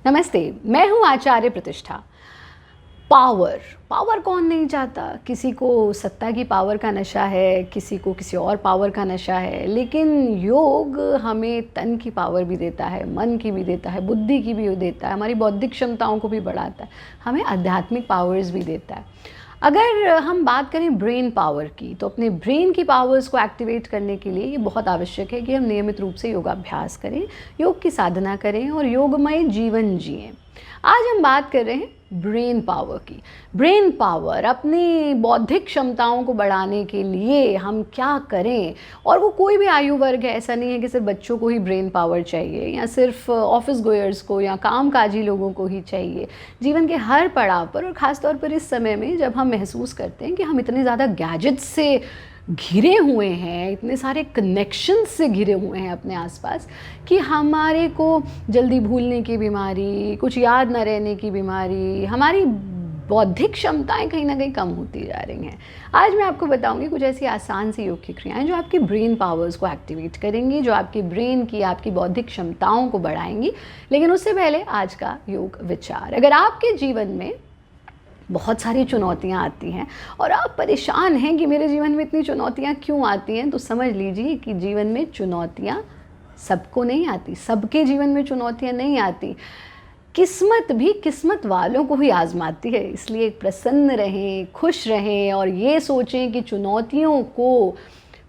नमस्ते, मैं हूँ आचार्य प्रतिष्ठा। पावर पावर कौन नहीं चाहता? किसी को सत्ता की पावर का नशा है, किसी को किसी और पावर का नशा है, लेकिन योग हमें तन की पावर भी देता है, मन की भी देता है, बुद्धि की भी देता है, हमारी बौद्धिक क्षमताओं को भी बढ़ाता है, हमें आध्यात्मिक पावर्स भी देता है। अगर हम बात करें ब्रेन पावर की, तो अपने ब्रेन की पावर्स को एक्टिवेट करने के लिए ये बहुत आवश्यक है कि हम नियमित रूप से योगाभ्यास करें, योग की साधना करें और योगमय जीवन जिएं। आज हम बात कर रहे हैं ब्रेन पावर की। ब्रेन पावर, अपनी बौद्धिक क्षमताओं को बढ़ाने के लिए हम क्या करें? और वो कोई भी आयु वर्ग है, ऐसा नहीं है कि सिर्फ बच्चों को ही ब्रेन पावर चाहिए या सिर्फ ऑफिस गोयर्स को या कामकाजी लोगों को ही चाहिए। जीवन के हर पड़ाव पर, और ख़ास तौर पर इस समय में जब हम महसूस करते हैं कि हम इतने ज़्यादा गैजेट्स से घिरे हुए हैं, इतने सारे कनेक्शन से घिरे हुए हैं अपने आसपास, कि हमारे को जल्दी भूलने की बीमारी, कुछ याद न रहने की बीमारी, हमारी बौद्धिक क्षमताएं कहीं ना कहीं कम होती जा रही हैं। आज मैं आपको बताऊंगी कुछ ऐसी आसान सी योग की क्रियाएं जो आपकी ब्रेन पावर्स को एक्टिवेट करेंगी, जो आपकी ब्रेन की, आपकी बौद्धिक क्षमताओं को बढ़ाएंगी। लेकिन उससे पहले आज का योग विचार। अगर आपके जीवन में बहुत सारी चुनौतियाँ आती हैं और आप परेशान हैं कि मेरे जीवन में इतनी चुनौतियाँ क्यों आती हैं, तो समझ लीजिए कि जीवन में चुनौतियाँ सबको नहीं आती, सबके जीवन में चुनौतियाँ नहीं आती। किस्मत भी किस्मत वालों को ही आजमाती है। इसलिए प्रसन्न रहें, खुश रहें और ये सोचें कि चुनौतियों को,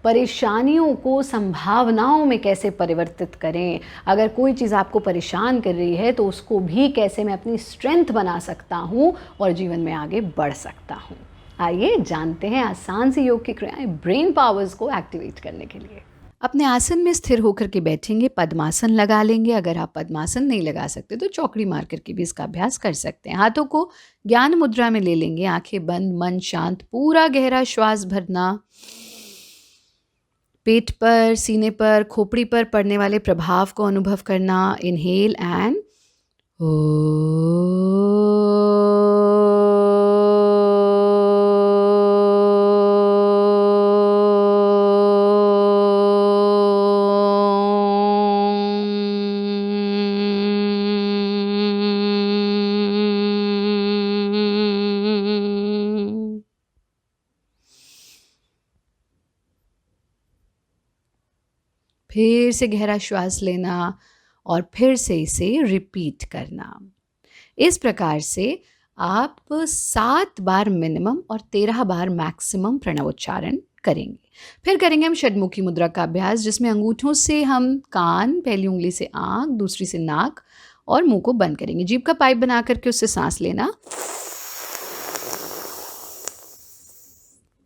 परेशानियों को संभावनाओं में कैसे परिवर्तित करें। अगर कोई चीज़ आपको परेशान कर रही है तो उसको भी कैसे मैं अपनी स्ट्रेंथ बना सकता हूँ और जीवन में आगे बढ़ सकता हूँ। आइए जानते हैं आसान सी योग की क्रियाएं ब्रेन पावर्स को एक्टिवेट करने के लिए। अपने आसन में स्थिर होकर के बैठेंगे, पद्मासन लगा लेंगे। अगर आप पद्मासन नहीं लगा सकते तो चौकड़ी मार करके भी इसका अभ्यास कर सकते हैं। हाथों को ज्ञान मुद्रा में ले लेंगे, आंखें बंद, मन शांत, पूरा गहरा श्वास भरना। पेट पर, सीने पर, खोपड़ी पर पड़ने वाले प्रभाव को अनुभव करना। इनहेल एंड फिर से गहरा श्वास लेना और फिर से इसे रिपीट करना। इस प्रकार से आप 7 बार मिनिमम और 13 बार मैक्सिमम प्रणवोच्चारण करेंगे। फिर करेंगे हम षडमुखी मुद्रा का अभ्यास, जिसमें अंगूठों से हम कान, पहली उंगली से आँख, दूसरी से नाक और मुंह को बंद करेंगे। जीभ का पाइप बना करके उससे सांस लेना।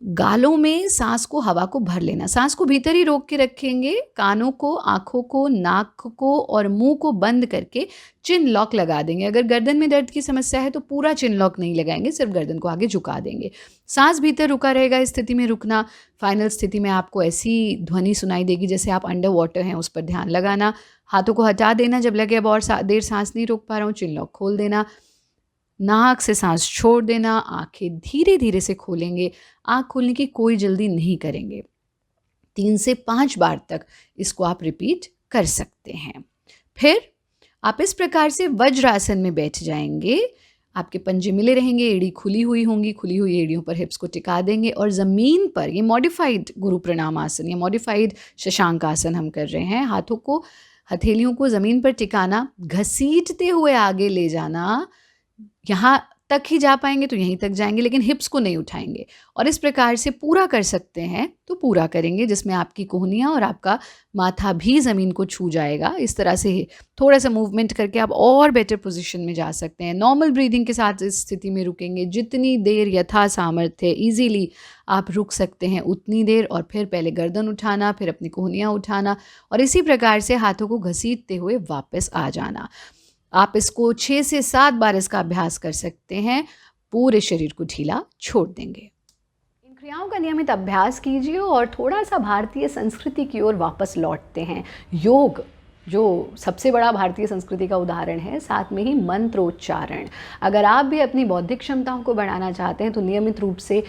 गालों में सांस को, हवा को भर लेना। सांस को भीतर ही रोक के रखेंगे। कानों को, आँखों को, नाक को और मुंह को बंद करके चिन लॉक लगा देंगे। अगर गर्दन में दर्द की समस्या है तो पूरा चिन लॉक नहीं लगाएंगे, सिर्फ गर्दन को आगे झुका देंगे। सांस भीतर रुका रहेगा। इस स्थिति में रुकना। फाइनल स्थिति में आपको ऐसी ध्वनि सुनाई देगी जैसे आप अंडर वाटर हैं, उस पर ध्यान लगाना। हाथों को हटा देना जब लगे अब और देर सांस नहीं रोक पा रहा हूँ, चिन लॉक खोल देना। नाक से सांस छोड़ देना। आंखें धीरे धीरे से खोलेंगे। आंख खोलने की कोई जल्दी नहीं करेंगे। 3 से 5 बार तक इसको आप रिपीट कर सकते हैं। फिर आप इस प्रकार से वज्रासन में बैठ जाएंगे। आपके पंजे मिले रहेंगे, एड़ी खुली हुई होंगी। खुली हुई एड़ियों पर हिप्स को टिका देंगे और ज़मीन पर, ये मॉडिफाइड गुरु प्रणाम आसन या मॉडिफाइड शशांक आसन हम कर रहे हैं। हाथों को, हथेलियों को ज़मीन पर टिकाना, घसीटते हुए आगे ले जाना। यहाँ तक ही जा पाएंगे तो यहीं तक जाएंगे, लेकिन हिप्स को नहीं उठाएंगे। और इस प्रकार से पूरा कर सकते हैं तो पूरा करेंगे, जिसमें आपकी कोहनियाँ और आपका माथा भी ज़मीन को छू जाएगा। इस तरह से थोड़ा सा मूवमेंट करके आप और बेटर पोजीशन में जा सकते हैं। नॉर्मल ब्रीदिंग के साथ इस स्थिति में रुकेंगे। जितनी देर यथा सामर्थ्य ईजीली आप रुक सकते हैं उतनी देर, और फिर पहले गर्दन उठाना, फिर अपनी कोहनियाँ उठाना और इसी प्रकार से हाथों को घसीटते हुए वापस आ जाना। आप इसको 6 से 7 बार इसका अभ्यास कर सकते हैं। पूरे शरीर को ढीला छोड़ देंगे। इन क्रियाओं का नियमित अभ्यास कीजिए और थोड़ा सा भारतीय संस्कृति की ओर वापस लौटते हैं। योग जो सबसे बड़ा भारतीय संस्कृति का उदाहरण है, साथ में ही मंत्रोच्चारण। अगर आप भी अपनी बौद्धिक क्षमताओं को बढ़ाना चाहते हैं तो नियमित रूप से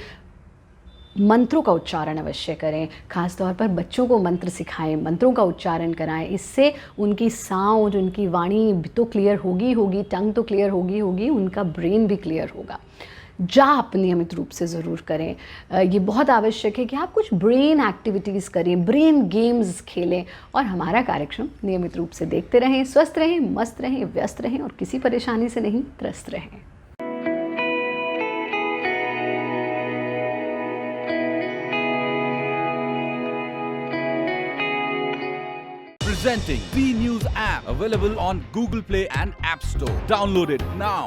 मंत्रों का उच्चारण अवश्य करें, ख़ास तौर पर बच्चों को मंत्र सिखाएं, मंत्रों का उच्चारण कराएं। इससे उनकी साउंड, उनकी वाणी तो क्लियर होगी, टंग तो क्लियर होगी, उनका ब्रेन भी क्लियर होगा। जाप नियमित रूप से ज़रूर करें। ये बहुत आवश्यक है कि आप कुछ ब्रेन एक्टिविटीज़ करें, ब्रेन गेम्स खेलें और हमारा कार्यक्रम नियमित रूप से देखते रहें। स्वस्थ रहें, मस्त रहें, व्यस्त रहें और किसी परेशानी से नहीं त्रस्त रहें। Presenting V News app, available on Google Play and App Store. Download it now.